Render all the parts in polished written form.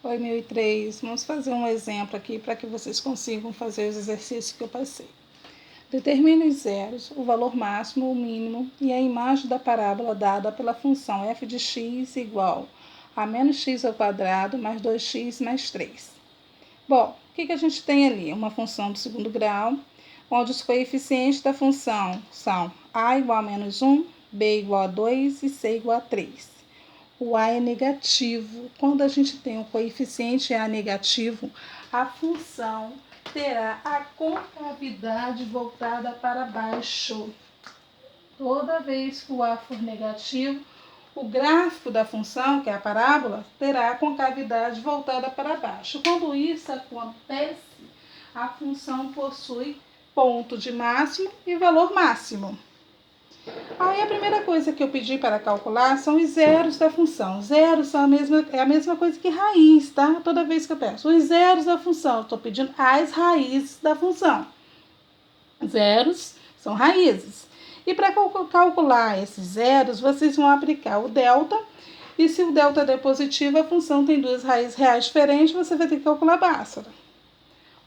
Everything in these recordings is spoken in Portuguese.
2003, vamos fazer um exemplo aqui para que vocês consigam fazer os exercícios que eu passei. Determine os zeros, o valor máximo, o mínimo e a imagem da parábola dada pela função f de x igual a menos x ao quadrado mais 2x mais 3. Bom, o que a gente tem ali? Uma função do segundo grau, onde os coeficientes da função são a igual a menos 1, b igual a 2 e c igual a 3. O A é negativo. Quando a gente tem um coeficiente A negativo, a função terá a concavidade voltada para baixo. Toda vez que o A for negativo, o gráfico da função, que é a parábola, terá a concavidade voltada para baixo. Quando isso acontece, a função possui ponto de máximo e valor máximo. Aí a primeira coisa que eu pedi para calcular são os zeros da função. Zeros são a mesma coisa que raiz, tá? Toda vez que eu peço os zeros da função, eu estou pedindo as raízes da função. Zeros são raízes. E para calcular esses zeros, vocês vão aplicar o delta. E se o delta der positivo, a função tem duas raízes reais diferentes, você vai ter que calcular a Bhaskara.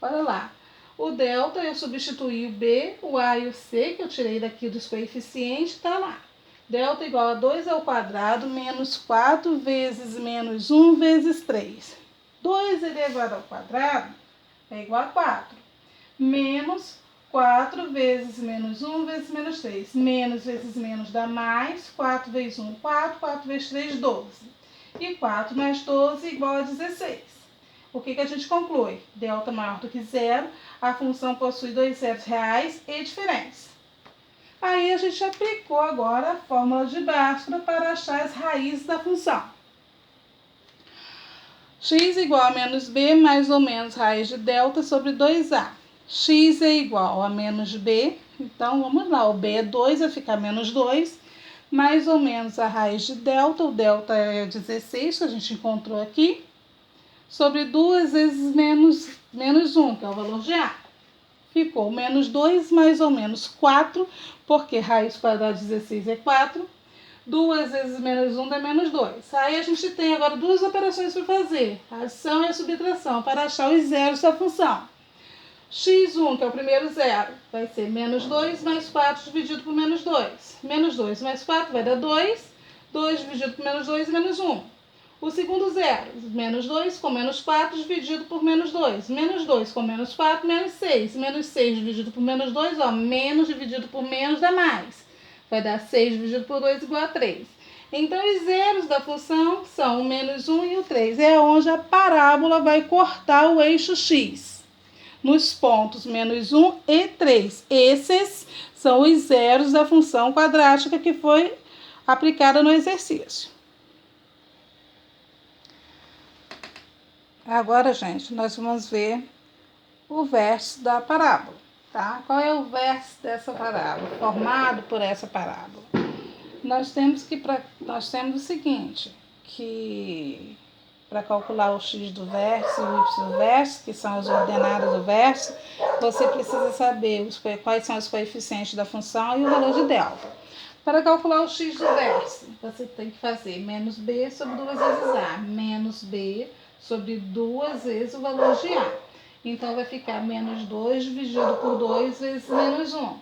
Olha lá. O delta, eu substituí o B, o A e o C, que eu tirei daqui dos coeficientes, está lá. Delta igual a 2 ao quadrado menos 4 vezes menos 1 vezes 3. 2 elevado ao quadrado é igual a 4. Menos 4 vezes menos 1 vezes menos 3. Menos vezes menos dá mais. 4 vezes 1, 4. 4 vezes 3, 12. E 4 mais 12 igual a 16. O que a gente conclui? Delta maior do que zero, a função possui dois zeros reais e diferentes. Aí a gente aplicou agora a fórmula de Bhaskara para achar as raízes da função. X igual a menos b mais ou menos raiz de delta sobre 2a. X é igual a menos b, então vamos lá, o b é 2, vai ficar menos 2, mais ou menos a raiz de delta, o delta é 16, que a gente encontrou aqui, sobre 2 vezes menos 1, que é o valor de A. Ficou menos 2 mais ou menos 4, porque raiz quadrada de 16 é 4. 2 vezes menos 1 dá menos 2. Aí a gente tem agora duas operações para fazer, a adição e a subtração, para achar os zeros da função. x1, que é o primeiro zero, vai ser menos 2 mais 4 dividido por menos 2. Menos 2 mais 4 vai dar 2. 2 dividido por menos 2 é menos 1. O segundo zero, menos 2 com menos 4 dividido por menos 2. Menos 2 com menos 4, menos 6. Menos 6 dividido por menos 2, ó, menos dividido por menos dá mais. Vai dar 6 dividido por 2 igual a 3. Então, os zeros da função são o menos 1 e o 3. É onde a parábola vai cortar o eixo x. Nos pontos menos 1 e 3. Esses são os zeros da função quadrática que foi aplicada no exercício. Agora, gente, nós vamos ver o verso da parábola, tá? Qual é o verso dessa parábola, formado por essa parábola? Nós temos o seguinte, que para calcular o x do verso e o y do verso, que são as ordenadas do verso, você precisa saber quais são os coeficientes da função e o valor de delta. Para calcular o x do verso, você tem que fazer menos b sobre 2 vezes a, menos b sobre 2 vezes o valor de A. Então, vai ficar menos 2 dividido por 2 vezes menos 1.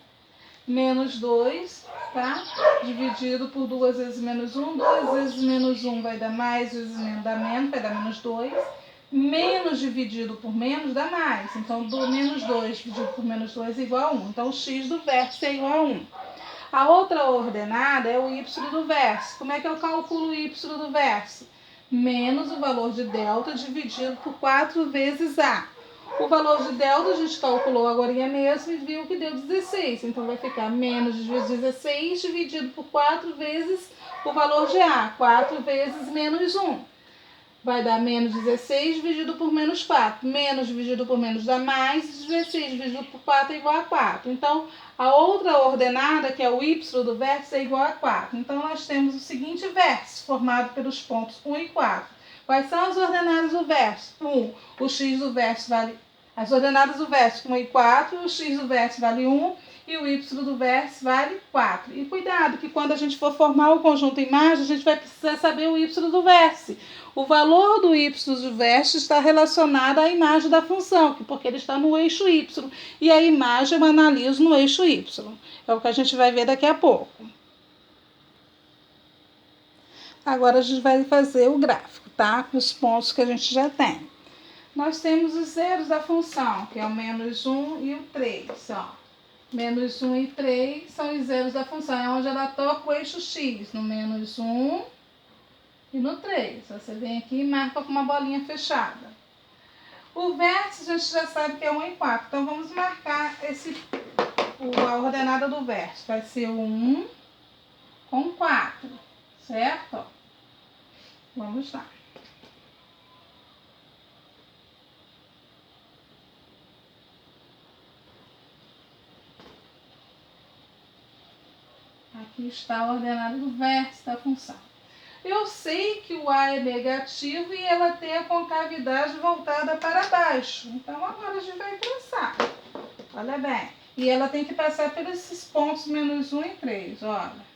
Menos 2, tá? Dividido por 2 vezes menos 1. 2 vezes menos 1 vai dar mais, vezes menos dá menos, vai dar menos 2. Menos dividido por menos dá mais. Então, menos 2 dividido por menos 2 é igual a 1. Então, o x do verso é igual a 1. A outra ordenada é o y do verso. Como é que eu calculo o y do verso? Menos o valor de delta dividido por 4 vezes A. O valor de delta a gente calculou agora mesmo e viu que deu 16. Então, vai ficar menos 16 dividido por 4 vezes o valor de A. 4 vezes menos 1. Vai dar menos 16 dividido por menos 4. Menos dividido por menos dá mais. 16 dividido por 4 é igual a 4. Então, a outra ordenada, que é o y do verso, é igual a 4. Então, nós temos o seguinte verso, formado pelos pontos 1 e 4. Quais são as ordenadas do verso? 1. O x do verso vale... As ordenadas do verso 1 e 4. O x do verso vale 1. E o y do verso vale 4. E cuidado que quando a gente for formar o conjunto imagem, a gente vai precisar saber o y do verso. O valor do y do vértice está relacionado à imagem da função, porque ele está no eixo y. E a imagem eu analiso no eixo y. É o que a gente vai ver daqui a pouco. Agora a gente vai fazer o gráfico, tá? Com os pontos que a gente já tem. Nós temos os zeros da função, que é o -1 e o 3, ó. -1 e 3 são os zeros da função, é onde ela toca o eixo x, no -1 e no 3. Você vem aqui e marca com uma bolinha fechada. O vértice a gente já sabe que é 1 e 4, então vamos marcar a ordenada do vértice. Vai ser o 1 com 4, certo? Vamos lá. Aqui está a ordenada do vértice da função. Eu sei que o A é negativo e ela tem a concavidade voltada para baixo. Então, agora a gente vai traçar. Olha bem. E ela tem que passar por esses pontos -1 e 3, olha.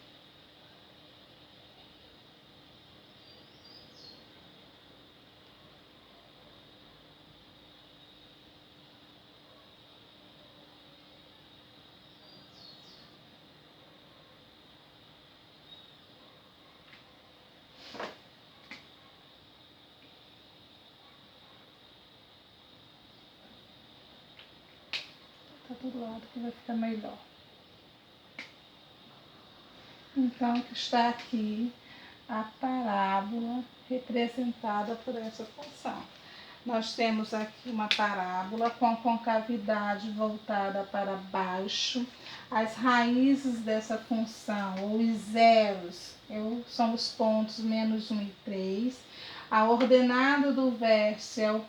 Do lado que vai ficar melhor. Então, está aqui a parábola representada por essa função. Nós temos aqui uma parábola com a concavidade voltada para baixo. As raízes dessa função, ou os zeros, são os pontos -1 e 3. A ordenada do vértice é o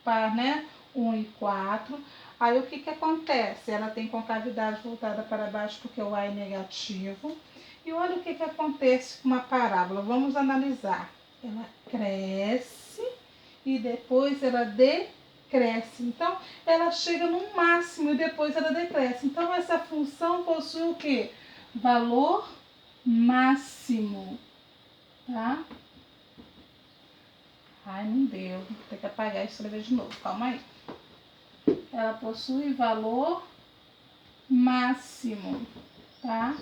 par, né? 1 e 4. Aí o que acontece? Ela tem concavidade voltada para baixo porque o A é negativo. E olha o que acontece com uma parábola. Vamos analisar. Ela cresce e depois ela decresce. Então, ela chega no máximo e depois ela decresce. Então, essa função possui o quê? Valor máximo. Tá? Ai, não deu. Vou ter que apagar e escrever de novo. Calma aí. Ela possui valor máximo, tá?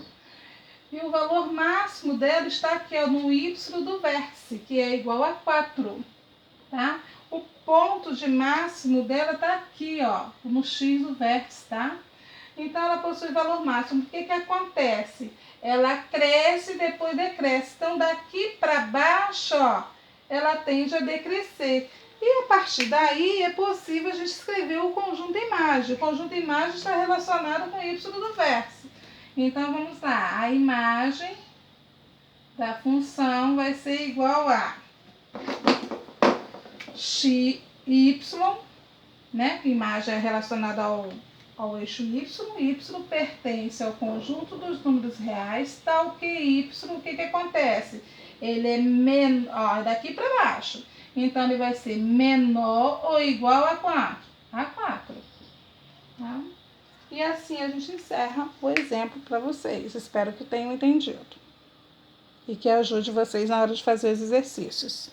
E o valor máximo dela está aqui, ó, no y do vértice, que é igual a 4, tá? O ponto de máximo dela está aqui, ó, no x do vértice, tá? Então, ela possui valor máximo. O que acontece? Ela cresce e depois decresce. Então, daqui para baixo, ó, ela tende a decrescer. E a partir daí é possível a gente escrever o conjunto imagem. O conjunto imagem está relacionado com o y do vértice. Então, vamos lá. A imagem da função vai ser igual a y, né? Que imagem é relacionada ao eixo y pertence ao conjunto dos números reais, tal que y, o que acontece? Ele é menor, daqui para baixo. Então, ele vai ser menor ou igual a quanto? A 4. Tá? E assim a gente encerra o exemplo para vocês. Espero que tenham entendido. E que ajude vocês na hora de fazer os exercícios.